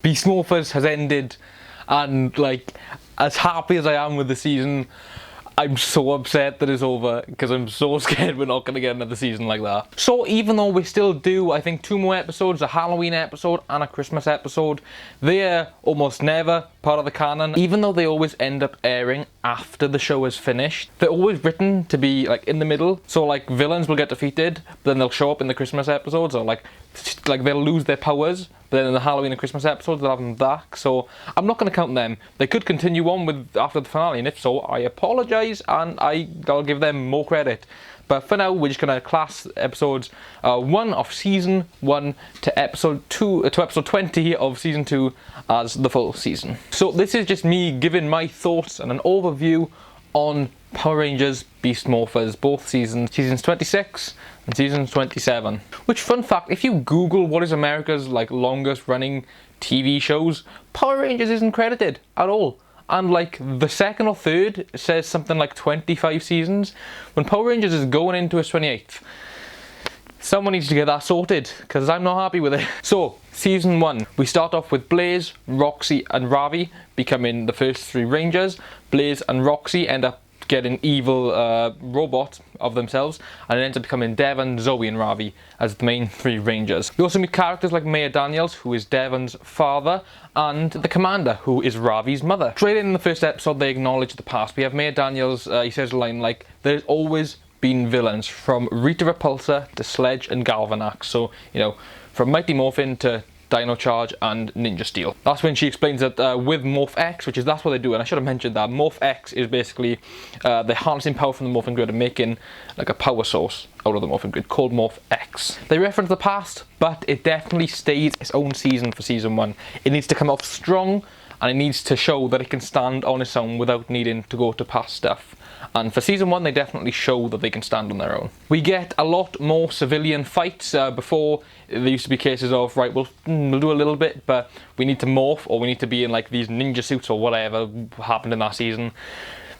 Beast Morphers has ended, and like, as happy as I am with the season, I'm so upset that it's over because I'm so scared we're not going to get another season like that. So even though we still do, I think, 2 more episodes, a Halloween episode and a Christmas episode, they're almost never part of the canon. Even though they always end up airing after the show is finished, they're always written to be like in the middle. So like villains will get defeated, but then they'll show up in the Christmas episodes, or like they'll lose their powers, but then in the Halloween and Christmas episodes they'll have them back. So I'm not going to count them. They could continue on with after the finale, and if so, I apologise and I'll give them more credit. But for now, we're just going to class episodes 1 of season 1 to episode 2 to episode 20 of season 2 as the full season. So this is just me giving my thoughts and an overview on Power Rangers Beast Morphers, both seasons 26 and season 27. Which, fun fact, if you Google what is America's like longest running TV shows, Power Rangers isn't credited at all. And like the second or third says something like 25 seasons, when Power Rangers is going into its 28th. Someone needs to get that sorted, because I'm not happy with it. So, season 1, we start off with Blaze, Roxy and Ravi becoming the first 3 Rangers. Blaze and Roxy end up getting evil robots of themselves, and it ends up becoming Devon, Zoe and Ravi as the main 3 Rangers. We also meet characters like Maya Daniels, who is Devon's father, and the Commander, who is Ravi's mother. Straight in the first episode, they acknowledge the past. We have Maya Daniels, he says a line like, "There's always been villains, from Rita Repulsa to Sledge and Galvanax." So, you know, from Mighty Morphin to Dino Charge and Ninja Steel. That's when she explains that with Morph X, which is that's what they do, and I should have mentioned that Morph X is basically they're harnessing power from the Morphin Grid and making like a power source out of the Morphin Grid called Morph X. They reference the past, but it definitely stays its own season for season 1. It needs to come off strong, and it needs to show that it can stand on its own without needing to go to past stuff. And for season 1, they definitely show that they can stand on their own. We get a lot more civilian fights. Before, there used to be cases of, right, we'll do a little bit, but we need to morph, or we need to be in like these ninja suits or whatever happened in that season,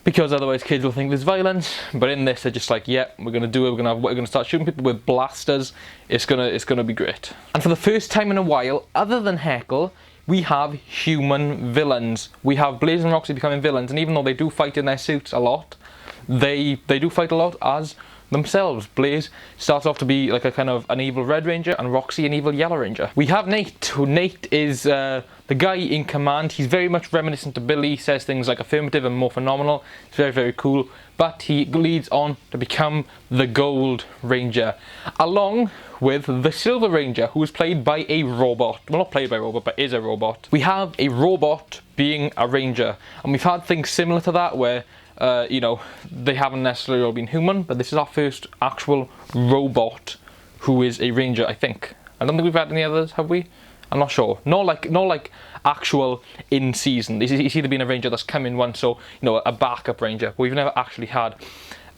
because otherwise kids will think there's violence. But in this, they're just like, yeah, we're gonna do it. We're gonna start shooting people with blasters. It's gonna be great. And for the first time in a while, other than Heckle, we have human villains. We have Blaze and Roxy becoming villains, and even though they do fight in their suits a lot, they do fight a lot as themselves. Blaze starts off to be like a kind of an evil Red Ranger, and Roxy an evil Yellow Ranger. We have Nate, who Nate is the guy in command. He's very much reminiscent to Billy, says things like affirmative and more phenomenal. It's very, very cool. But he leads on to become the Gold Ranger, along with the Silver Ranger, who is played by a robot. Well, not played by a robot, but is a robot. We have a robot being a ranger, and we've had things similar to that where you know, they haven't necessarily all been human, but this is our first actual robot who is a ranger, I think. I don't think we've had any others, have we? I'm not sure. Not like actual in season. It's either been a ranger that's come in once, so, you know, a backup ranger. But we've never actually had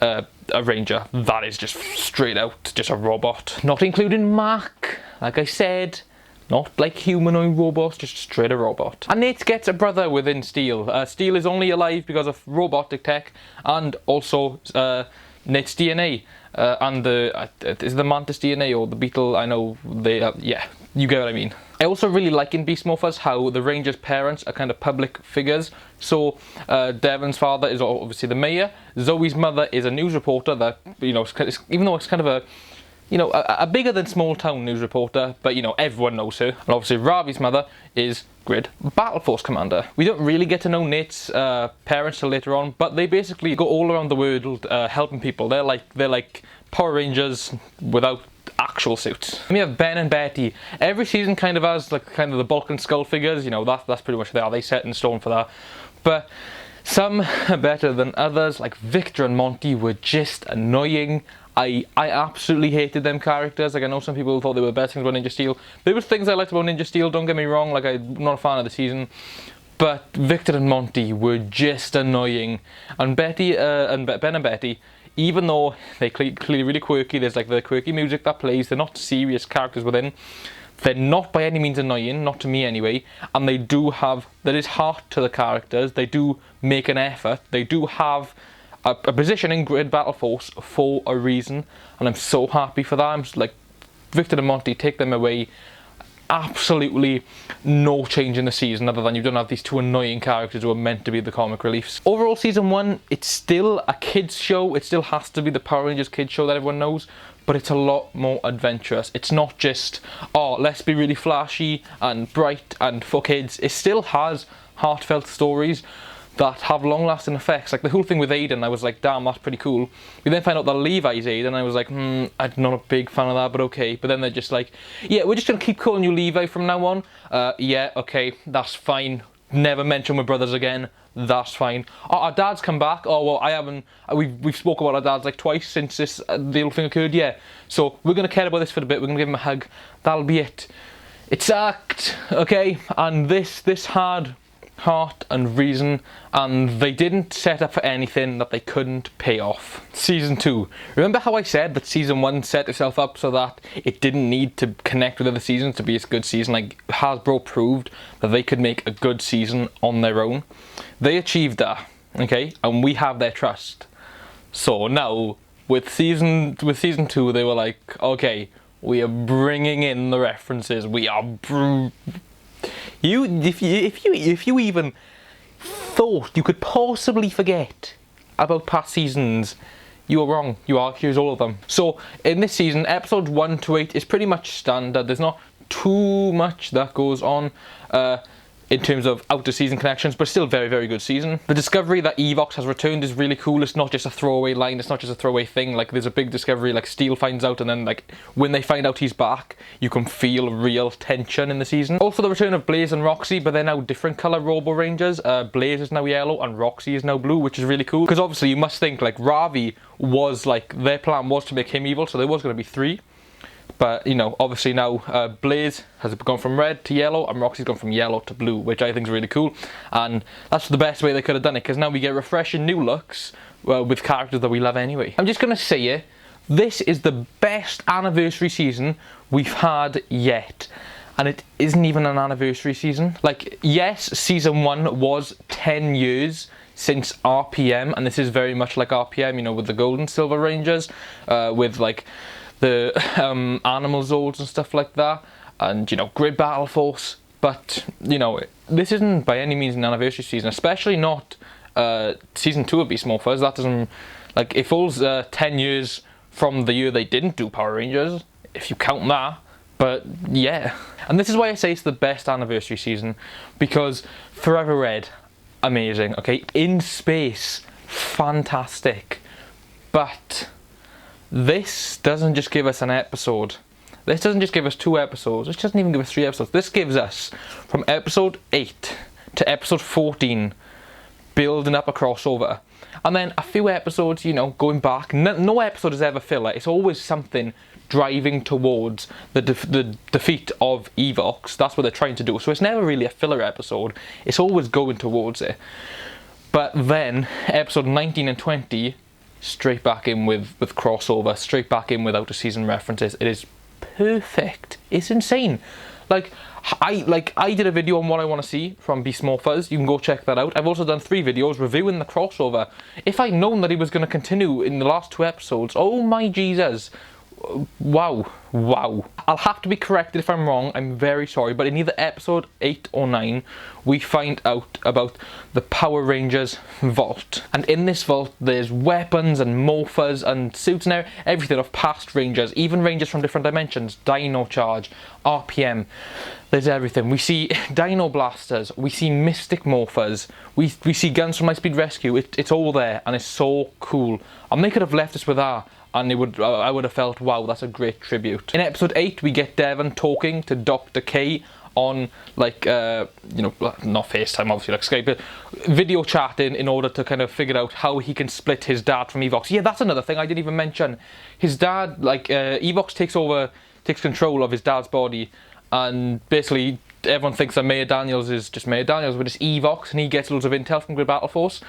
a ranger that is just straight out just a robot. Not including Mac, like I said. Not like humanoid robots, just straight a robot. And Nate gets a brother within Steel. Steel is only alive because of robotic tech, and also Nate's DNA. And is the Mantis DNA or the Beetle? I know they, yeah, you get what I mean. I also really like in Beast Morphers how the Rangers' parents are kind of public figures. So Devon's father is obviously the mayor. Zoe's mother is a news reporter that, you know, even though it's kind of a, you know, a bigger than small town news reporter, but you know, everyone knows her. And obviously Ravi's mother is Grid Battle Force commander. We don't really get to know Nate's parents till later on, but they basically go all around the world helping people. They're like Power Rangers without actual suits. And we have Ben and Betty. Every season kind of has like kind of the Bulk and Skull figures, you know, that's pretty much they set in stone for that. But some are better than others, like Victor and Monty were just annoying. I absolutely hated them characters. Like, I know some people thought they were better things about Ninja Steel. There were things I liked about Ninja Steel, don't get me wrong, like I'm not a fan of the season. But Victor and Monty were just annoying. And Betty and Ben and Betty, even though they're clearly really quirky, there's like the quirky music that plays, they're not serious characters within. They're not by any means annoying, not to me anyway, and they do have, there is heart to the characters, they do make an effort, they do have a position in Grid Battle Force for a reason, and I'm so happy for that. I'm just like, Victor and Monty, take them away. absolutely no change in the season other than you don't have these two annoying characters who are meant to be the comic reliefs. Overall, season 1, it's still a kids show. It still has to be the Power Rangers kids show that everyone knows, but it's a lot more adventurous. It's not just, oh, let's be really flashy and bright and for kids. It still has heartfelt stories that have long-lasting effects. Like the whole thing with Aiden, I was like, damn, that's pretty cool. We then find out that Levi's Aiden, and I was like, I'm not a big fan of that, but okay. But then they're just like, yeah, we're just gonna keep calling you Levi from now on. Yeah, okay, that's fine. Never mention we're brothers again. That's fine. Our dads come back. Oh well, I haven't. We've spoke about our dads like twice since this the whole thing occurred. Yeah, so we're gonna care about this for a bit. We're gonna give him a hug. That'll be it. It sucked. Okay, and this had heart and reason, and they didn't set up for anything that they couldn't pay off. Season 2. Remember how I said that season 1 set itself up so that it didn't need to connect with other seasons to be a good season? Like Hasbro proved that they could make a good season on their own. They achieved that, okay, and we have their trust. So now with season 2, they were like, okay, we are bringing in the references. We are. If you even thought you could possibly forget about past seasons, you were wrong. Here's all of them. So in this season, episodes 1 to 8 is pretty much standard. There's not too much that goes on in terms of out-of-season connections, but still very, very good season. The discovery that Evox has returned is really cool. It's not just a throwaway line, it's not just a throwaway thing. Like, there's a big discovery, like Steel finds out, and then like when they find out he's back, you can feel real tension in the season. Also the return of Blaze and Roxy, but they're now different colour Robo Rangers. Blaze is now yellow and Roxy is now blue, which is really cool. Because obviously you must think, like, Ravi was like, their plan was to make him evil, so there was going to be 3. But, you know, obviously now Blaze has gone from red to yellow and Roxy's gone from yellow to blue, which I think is really cool. And that's the best way they could have done it, because now we get refreshing new looks with characters that we love anyway. I'm just going to say it, this is the best anniversary season we've had yet. And it isn't even an anniversary season. Like, yes, season 1 was 10 years since RPM, and this is very much like RPM, you know, with the Gold and Silver Rangers, with like the Animal Zords and stuff like that, and, you know, Grid Battle Force. But, you know, this isn't by any means an anniversary season, especially not season 2 of Beast Morphers. That doesn't, like, it falls 10 years from the year they didn't do Power Rangers, if you count that. But yeah, and this is why I say it's the best anniversary season, because Forever Red, amazing, okay, In Space, fantastic, but this doesn't just give us an episode. This doesn't just give us 2 episodes. This doesn't even give us 3 episodes. This gives us, from episode 8 to episode 14, building up a crossover. And then a few episodes, you know, going back. No episode is ever filler. It's always something driving towards the defeat of Evox. That's what they're trying to do. So it's never really a filler episode. It's always going towards it. But then, episode 19 and 20... straight back in with crossover, straight back in with out-of-season references. It is perfect. It's insane. Like I did a video on what I want to see from Beast Morphers. You can go check that out. I've also done 3 videos reviewing the crossover. If I'd known that he was going to continue in the last 2 episodes, oh my Jesus. Wow. I'll have to be corrected if I'm wrong, I'm very sorry, but in either episode 8 or 9, we find out about the Power Rangers vault. And in this vault, there's weapons and morphers and suits and everything of past Rangers, even Rangers from different dimensions, Dino Charge, RPM, there's everything. We see Dino Blasters, we see Mystic Morphers, we see guns from Lightspeed Rescue, it's all there, and it's so cool. And they could have left us with that, and I would have felt, wow, that's a great tribute. In episode 8, we get Devon talking to Dr. K on, like, you know, not FaceTime, obviously, like Skype, but video chatting in order to kind of figure out how he can split his dad from Evox. Yeah, that's another thing I didn't even mention. His dad, like, Evox takes control of his dad's body, and basically everyone thinks that Maya Daniels is just Maya Daniels, but it's Evox, and he gets loads of intel from Grid Battle Force.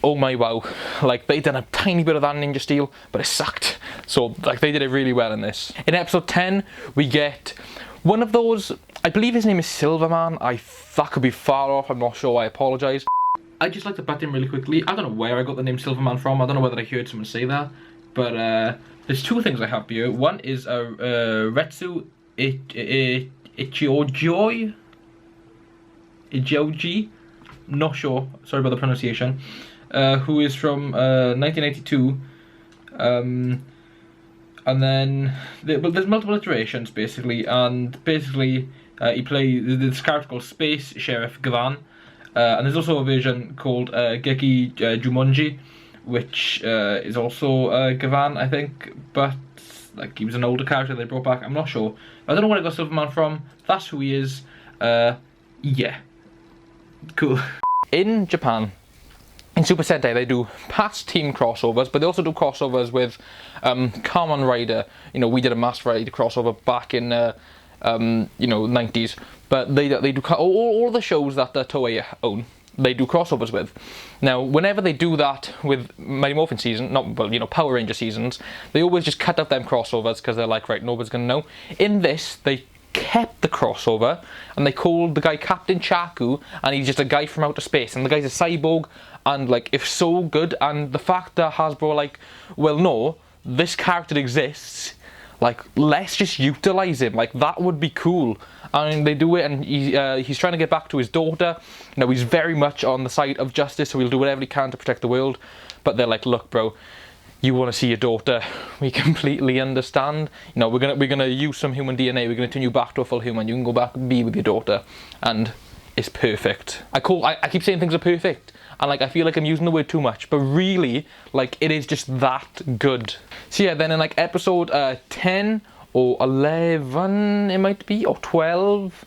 Oh my wow, like, they done a tiny bit of that in Ninja Steel, but it sucked. So, like, they did it really well in this. In episode 10, we get one of those, I believe his name is Silverman. That could be far off, I'm not sure, I apologise. I'd just like to butt in really quickly. I don't know where I got the name Silverman from. I don't know whether I heard someone say that, but there's 2 things I have here. One is Retsu Ichiojoi? Ichioji? Not sure, sorry about the pronunciation. Who is from 1982. And then there's multiple iterations basically, and basically he plays this character called Space Sheriff Gavan, and there's also a version called Geki Jumonji, which is also Gavan, I think, but like he was an older character they brought back. I'm not sure. I don't know where I got Silverman from. That's who he is. Yeah, cool. In Japan, in Super Sentai, they do past team crossovers, but they also do crossovers with Kamen Rider. You know, we did a Master Rider crossover back in you know, 90s. But they do all the shows that the Toei own. They do crossovers with. Now, whenever they do that with Mighty Morphin season, you know, Power Ranger seasons, they always just cut out them crossovers because they're like, right, nobody's gonna know. In this, they kept the crossover and they called the guy Captain Chaku, and he's just a guy from outer space, and the guy's a cyborg, and like it's so good. And the fact that Hasbro are like, well, no, this character exists, like let's just utilize him, like that would be cool. And they do it, and he's trying to get back to his daughter. Now he's very much on the side of justice, so he'll do whatever he can to protect the world, but they're like, look bro, you want to see your daughter, we completely understand. You know, we're gonna use some human DNA, we're gonna turn you back to a full human, you can go back and be with your daughter. And it's perfect. I keep saying things are perfect, and like I feel like I'm using the word too much, but really, like it is just that good. So yeah, then in like episode 10 or 11 it might be, or 12,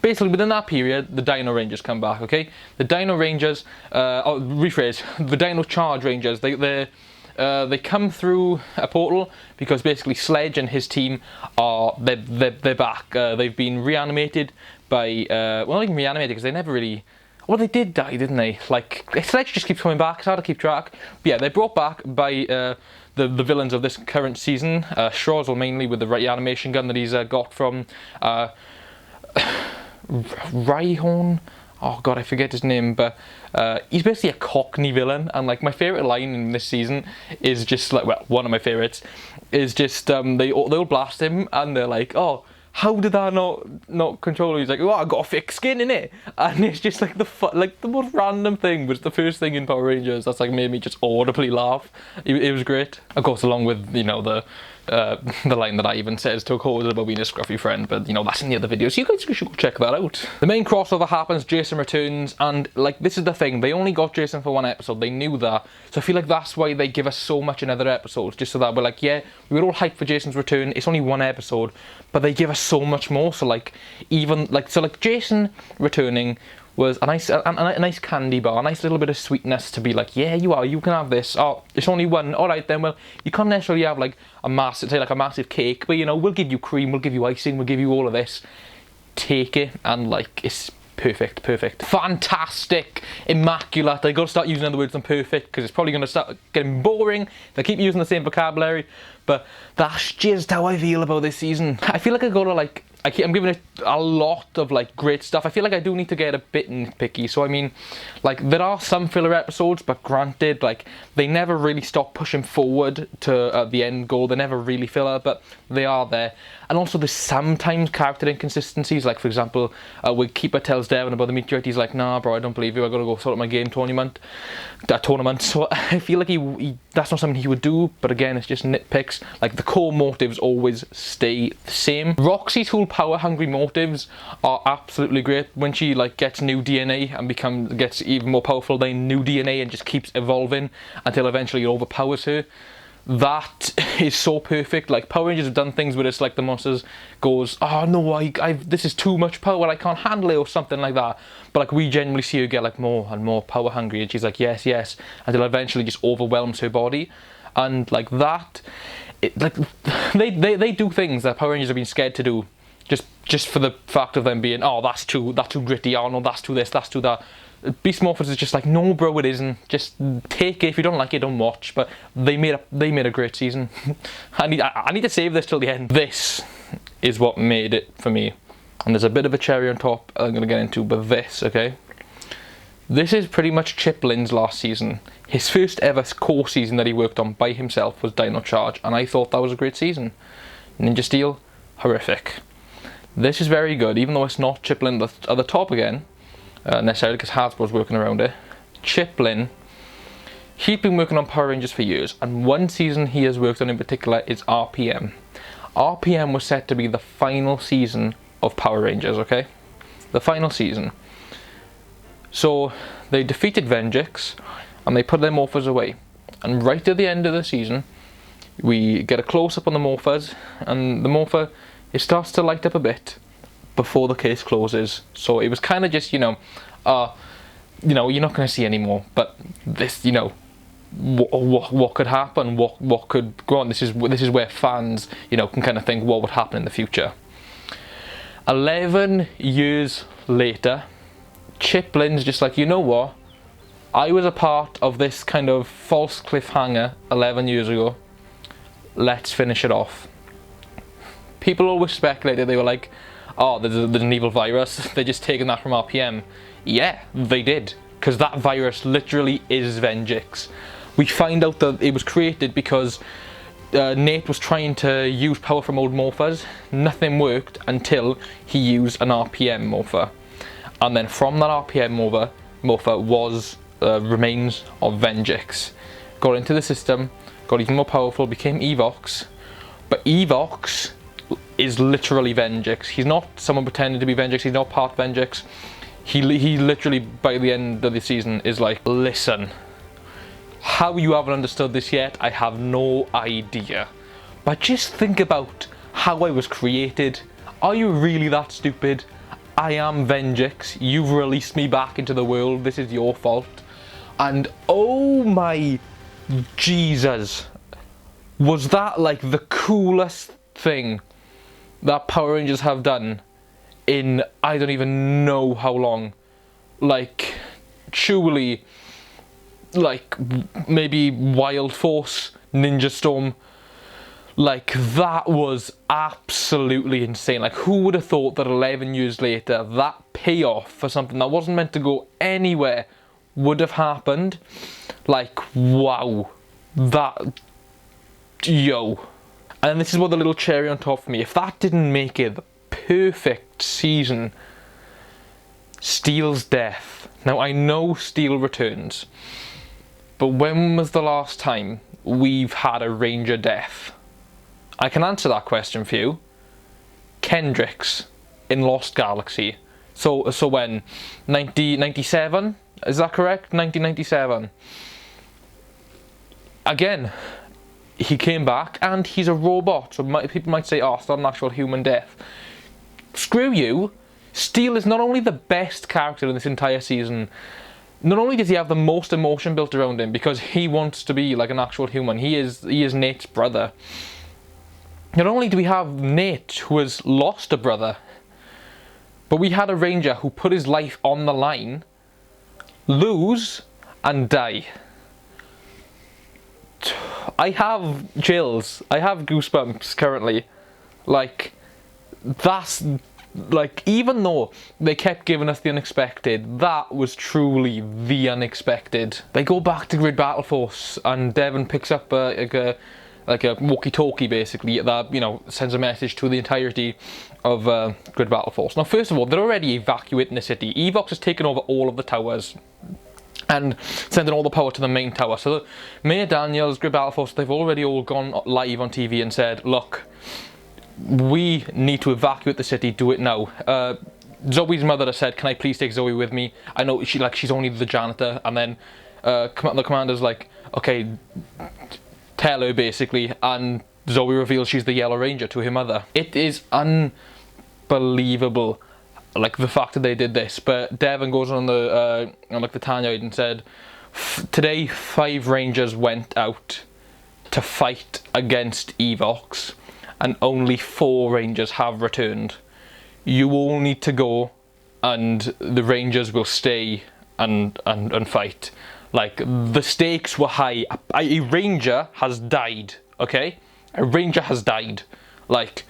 basically within that period, the Dino Rangers come back, okay? The Dino Rangers, rephrase, the Dino Charge Rangers, they come through a portal because basically Sledge and his team are, they're back. They've been reanimated by, well, not even reanimated because they never really, well, they did die, didn't they? Like, Sledge just keeps coming back, it's hard to keep track. But yeah, they're brought back by the villains of this current season. Schrozzle mainly with the reanimation gun that he's got from Rhyhorn. Oh god, I forget his name, but he's basically a Cockney villain, and like my favourite line in this season is just like, well, one of my favourites is just they'll blast him and they're like, oh, how did that not control him? He's like, oh, I got a thick skin in it, and it's just like the most random thing, but it's the first thing in Power Rangers that's like made me just audibly laugh. It was great, of course, along with, you know, the line that I even says to a cause about being a scruffy friend, but you know, that's in the other video, so you guys should go check that out. The main crossover happens, Jason returns, and like this is the thing, they only got Jason for one episode, they knew that, so I feel like that's why they give us so much in other episodes, just so that we're like, yeah, we were all hyped for Jason's return, it's only one episode, but they give us so much more. So like, even like, so like Jason returning was a nice candy bar, a nice little bit of sweetness to be like, yeah, you can have this. Oh, it's only one. All right then. Well, you can't necessarily have like a massive cake, but you know, we'll give you cream, we'll give you icing, we'll give you all of this. Take it, and like it's perfect, fantastic, immaculate. I gotta start using other words than perfect because it's probably gonna start getting boring if I keep using the same vocabulary. But that's just how I feel about this season. I feel like I gotta like, I'm giving it a lot of like great stuff. I feel like I do need to get a bit nitpicky. So I mean, like there are some filler episodes, but granted, like they never really stop pushing forward to the end goal. They never really filler, but they are there. And also there's sometimes character inconsistencies. Like for example, when Keeper tells Devon about the meteorite, he's like, nah bro, I don't believe you, I gotta go sort out my game tournament. So I feel like he that's not something he would do, but again, it's just nitpicks. Like the core motives always stay the same. Roxy's whole power hungry motives are absolutely great. When she like gets new DNA and gets even more powerful than new DNA and just keeps evolving until eventually it overpowers her. That is so perfect. Like Power Rangers have done things where it's like the monsters goes, oh no, this is too much power, I can't handle it, or something like that. But like we genuinely see her get like more and more power hungry, and she's like, yes, until eventually just overwhelms her body. And like that, like they do things that Power Rangers have been scared to do, just for the fact of them being, oh, that's too gritty, oh no, that's too this, that's too that. Beast Morphers is just like, no bro, it isn't, just take it, if you don't like it, don't watch. But they made a great season. I need to save this till the end. This is what made it for me, and there's a bit of a cherry on top I'm gonna get into, but this, okay, this is pretty much Chip Lynn's last season. His first ever core season that he worked on by himself was Dino Charge, and I thought that was a great season. Ninja Steel, horrific. This is very good, even though it's not Chiplin at the top again, necessarily, because Hasbro's working around it. Chiplin, he'd been working on Power Rangers for years, and one season he has worked on in particular is RPM. RPM was set to be the final season of Power Rangers, okay? The final season. So they defeated Venjix, and they put their morphers away. And right at the end of the season, we get a close-up on the morphers, and the morpher, it starts to light up a bit before the case closes. So it was kind of just, you know, you're not going to see anymore, but this, you know, what could happen, what could go on. This is where fans, you know, can kind of think what would happen in the future. 11 years later, Chiplin's just like, you know what, I was a part of this kind of false cliffhanger 11 years ago, let's finish it off. People always speculated, they were like, oh, there's an evil virus, they're just taking that from RPM. Yeah, they did, because that virus literally is Venjix. We find out that it was created because Nate was trying to use power from old morphers. Nothing worked until he used an RPM morpher. And then from that RPM morpher was remains of Venjix. Got into the system, got even more powerful, became Evox. But Evox is literally Venjix. He's not someone pretending to be Venjix, he's not part Venjix. He literally, by the end of the season, is like, listen, how you haven't understood this yet, I have no idea. But just think about how I was created. Are you really that stupid? I am Venjix. You've released me back into the world. This is your fault. And oh my Jesus, was that like the coolest thing that Power Rangers have done in I don't even know how long. Like, truly, like maybe Wild Force, Ninja Storm, like that was absolutely insane. Like, who would have thought that 11 years later that payoff for something that wasn't meant to go anywhere would have happened? Like, wow, that, yo. And this is what the little cherry on top for me, if that didn't make it the perfect season, Steel's death. Now I know Steel returns, but when was the last time we've had a Ranger death? I can answer that question for you. Kendrix in Lost Galaxy. So when? 1997? Is that correct? 1997. Again, he came back and he's a robot. So people might say, oh, it's not an actual human death. Screw you. Steel is not only the best character in this entire season, not only does he have the most emotion built around him because he wants to be like an actual human, he is Nate's brother. Not only do we have Nate, who has lost a brother, but we had a Ranger who put his life on the line, lose, and die. I have chills. I have goosebumps currently. Like, that's... Like, even though they kept giving us the unexpected, that was truly the unexpected. They go back to Grid Battle Force and Devon picks up like a walkie-talkie basically that, you know, sends a message to the entirety of Grid Battle Force. Now, first of all, they're already evacuating the city. Evox has taken over all of the towers and sending all the power to the main tower. So Mayor Daniels, Grid Battle Force, they've already all gone live on TV and said, look, we need to evacuate the city, do it now. Zoe's mother has said, can I please take Zoe with me? I know she's only the janitor. And then the commander's like, okay, tell her basically. And Zoe reveals she's the Yellow Ranger to her mother. It is unbelievable, like the fact that they did this. But Devon goes on the like the Tannoid and said, today 5 Rangers went out to fight against Evox, and only 4 Rangers have returned. You all need to go, and the Rangers will stay and fight. Like, the stakes were high. A Ranger has died, okay? A Ranger has died. Like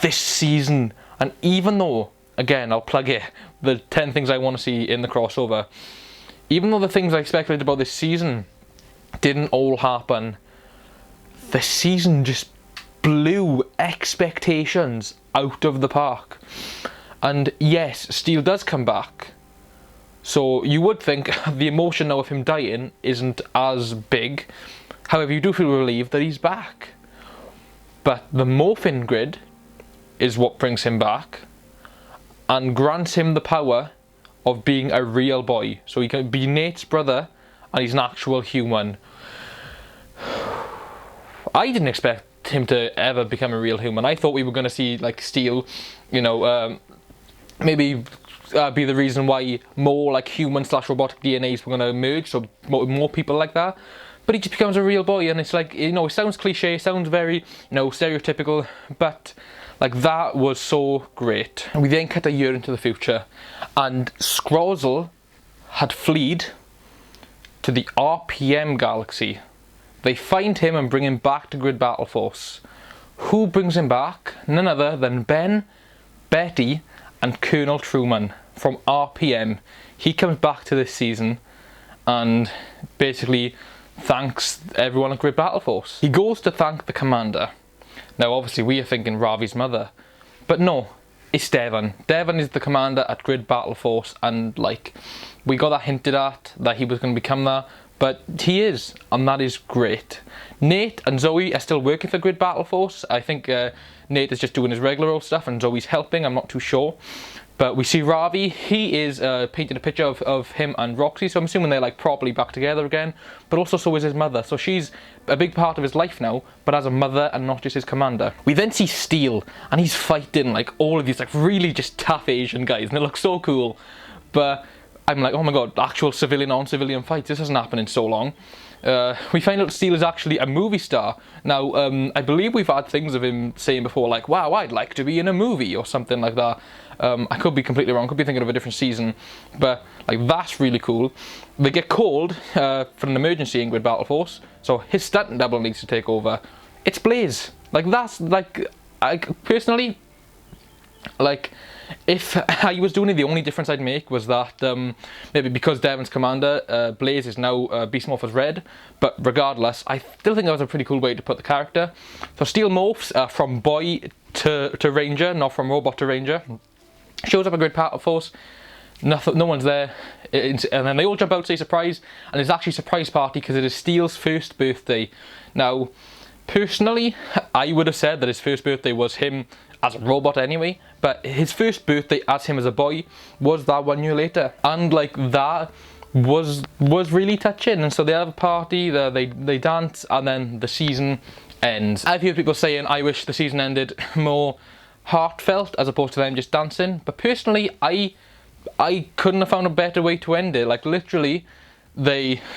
this season. And even though, again, I'll plug it, the 10 things I want to see in the crossover, even though the things I speculated about this season didn't all happen, the season just blew expectations out of the park. And yes, Steel does come back. So you would think the emotion now of him dying isn't as big. However, you do feel relieved that he's back. But the morphin grid is what brings him back and grants him the power of being a real boy. So he can be Nate's brother and he's an actual human. I didn't expect him to ever become a real human. I thought we were going to see like Steel, you know, maybe be the reason why more like human / robotic DNAs were going to emerge, so more people like that. But he just becomes a real boy, and it's like, you know, it sounds cliche, it sounds very, you know, stereotypical, but like that was so great. And we then cut a year into the future, and Skrozel had fled to the RPM galaxy. They find him and bring him back to Grid Battle Force. Who brings him back? None other than Ben, Betty, and Colonel Truman from RPM. He comes back to this season and basically thanks everyone at Grid Battle Force. He goes to thank the commander. Now obviously we are thinking Ravi's mother, but no, it's Devon. Devon is the commander at Grid Battle Force, and like, we got that hinted at, that he was going to become that, but he is, and that is great. Nate and Zoe are still working for Grid Battle Force. I think Nate is just doing his regular old stuff and Zoe's helping, I'm not too sure. But we see Ravi, he is painting a picture of him and Roxy, so I'm assuming they're like properly back together again. But also so is his mother, so she's a big part of his life now, but as a mother and not just his commander. We then see Steel, and he's fighting like all of these like really just tough Asian guys, and it looks so cool. But I'm like, oh my god, actual civilian on civilian fights, this hasn't happened in so long. We find out Steel is actually a movie star. Now, I believe we've had things of him saying before, like, wow, I'd like to be in a movie, or something like that. I could be completely wrong, could be thinking of a different season, but like that's really cool. They get called for an emergency in Grid Battle Force, so his stunt double needs to take over. It's Blaze. Like, that's, like, I personally, like, if I was doing it, the only difference I'd make was that maybe because Devon's commander, Blaze is now Beast Morph as Red, but regardless, I still think that was a pretty cool way to put the character. So Steel morphs from boy to Ranger, not from robot to Ranger. Shows up at Grid Battle Force, no one's there, and then they all jump out, say surprise, and it's actually a surprise party because it is Steel's first birthday. Now, personally, I would have said that his first birthday was him as a robot anyway, but his first birthday as him as a boy was that 1 year later, and like that was really touching. And so they have a party, they dance, and then the season ends. I've heard people saying I wish the season ended more heartfelt as opposed to them just dancing, but personally I couldn't have found a better way to end it. Like, literally,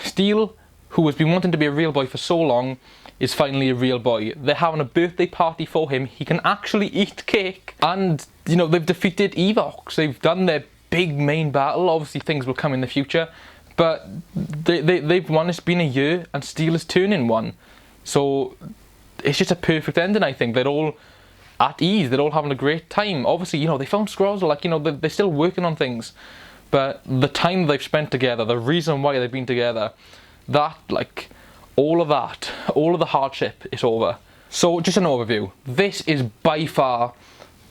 Steel, who has been wanting to be a real boy for so long, is finally a real boy. They're having a birthday party for him. He can actually eat cake, and you know, they've defeated Evox. They've done their big main battle. Obviously things will come in the future, but they've won. It's been a year and Steel is turning one, so it's just a perfect ending. I think they're all at ease, they're all having a great time. Obviously, you know, they found Skrozel, like, you know, they're still working on things, but the time they've spent together, the reason why they've been together, that, like, all of the hardship is over. So just an overview, this is by far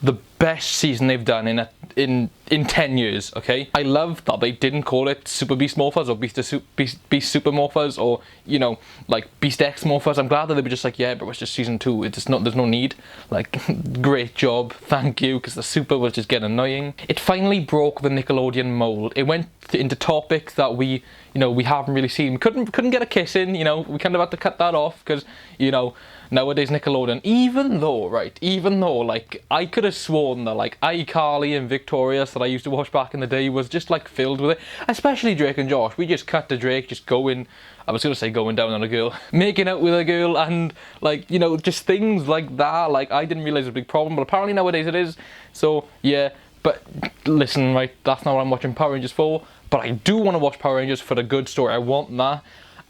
the best season they've done in 10 years, okay? I love that they didn't call it Super Beast Morphers or Beast Super Morphers, or, you know, like Beast X Morphers. I'm glad that they were just like, yeah, but it's just season 2. It's just not, there's no need. Like, great job, thank you, because the Super was just getting annoying. It finally broke the Nickelodeon mold. It went into topics that we haven't really seen. We couldn't get a kiss in, you know, we kind of had to cut that off because, you know, nowadays Nickelodeon, even though, like, I could have sworn that, like, iCarly and Victorious that I used to watch back in the day was just, like, filled with it, especially Drake and Josh. We just cut to Drake just going, I was going to say going down on a girl, making out with a girl, and, like, you know, just things like that. Like, I didn't realise it was a big problem, but apparently nowadays it is, so, yeah. But, listen, right, that's not what I'm watching Power Rangers for, but I do want to watch Power Rangers for the good story. I want that.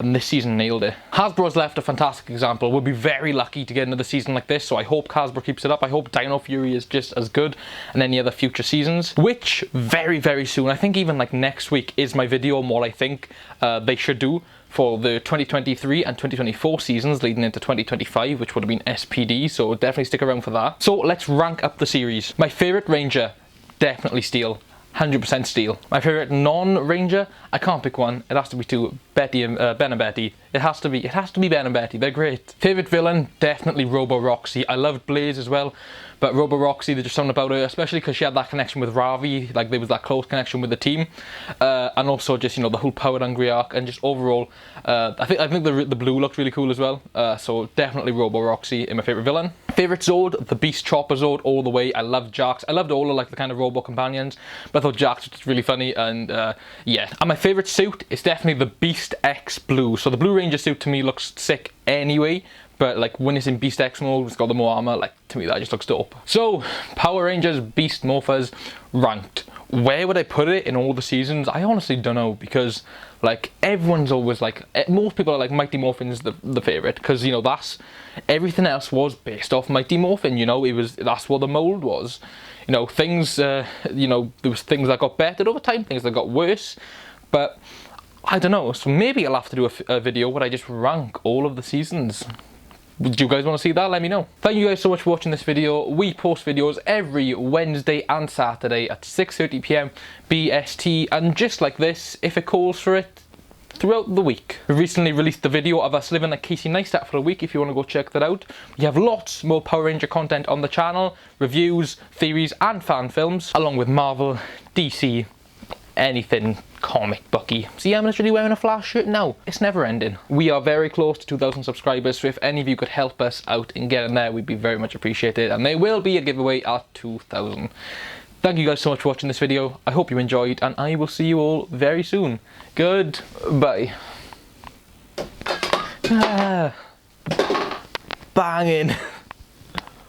and this season nailed it. Hasbro's left a fantastic example. We'll be very lucky to get another season like this, so I hope Hasbro keeps it up. I hope Dino Fury is just as good and any other future seasons, which very, very soon, I think even like next week, is my video on what I think they should do for the 2023 and 2024 seasons leading into 2025, which would have been SPD, so definitely stick around for that. So let's rank up the series. My favourite Ranger, definitely Steel. 100% Steel. My favourite non-Ranger, I can't pick one. It has to be two, Betty and Ben and Betty. It has to be Ben and Betty. They're great. Favourite villain, definitely Robo Roxy. I loved Blaze as well, but Robo Roxy, there's just something about her, especially because she had that connection with Ravi. Like there was that close connection with the team, and also just, you know, the whole power hungry arc, and just overall, I think the blue looked really cool as well. So definitely Robo Roxy is my favourite villain. Favourite Zord, the Beast Chopper Zord all the way. I loved Jax. I loved all of like the kind of Robo companions, but I thought Jax was really funny, and yeah. And my favourite suit is definitely the Beast X Blue. So the Blue Ranger suit to me looks sick anyway, but like when it's in Beast X mode, it's got the more armor, like to me that just looks dope. So Power Rangers Beast Morphers ranked. Where would I put it in all the seasons? I honestly don't know, because like everyone's always like, most people are like Mighty Morphin's the favorite, because you know that's everything else was based off Mighty Morphin. You know, that's what the mold was. You know, things you know, there was things that got better over time, things that got worse, but I don't know. So maybe I'll have to do a video where I just rank all of the seasons. Do you guys want to see that? Let me know. Thank you guys so much for watching this video. We post videos every Wednesday and Saturday at 6:30 PM BST, and just like this, if it calls for it, throughout the week. We recently released the video of us living at Casey Neistat for a week, if you want to go check that out. We have lots more Power Ranger content on the channel, reviews, theories and fan films, along with Marvel, DC, anything comic booky. See, I'm literally wearing a Flash shirt now. It's never ending. We are very close to 2,000 subscribers, so if any of you could help us out in getting there, we'd be very much appreciated, and there will be a giveaway at 2,000. Thank you guys so much for watching this video. I hope you enjoyed, and I will see you all very soon. Goodbye. Banging.